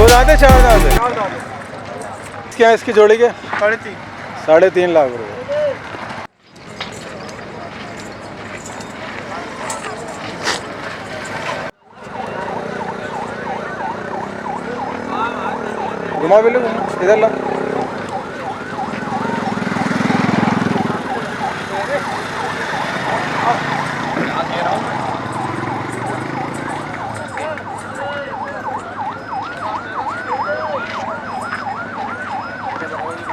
दांत है, चार दांत है? चार दांत है। क्या है इसकी जोड़ी के? 3.5। 3.5 लाख रुपए। घुमा भी लो, इधर ला।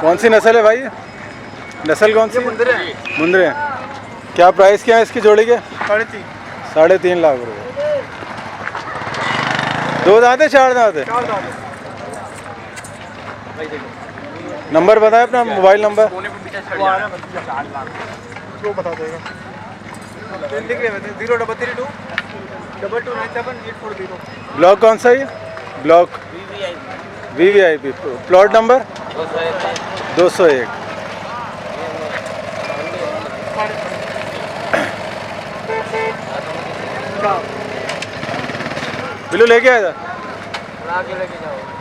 कौन सी नस्ल है भाई? नस्ल कौन सी? मुंदरे है। मुंदरे। क्या प्राइस क्या है इसकी जोड़ी के? 3.5। 3.5 लाख रुपए। दो दांत है, चार दांत है? चार दांत है। नंबर बताएं अपना, मोबाइल नंबर। वो बता देगा। लिख रहे हैं 033 2297840। ब्लॉक कौन सा है? Block VVIP। Plot number 201। Billu लेके आया था। लेके जाओ।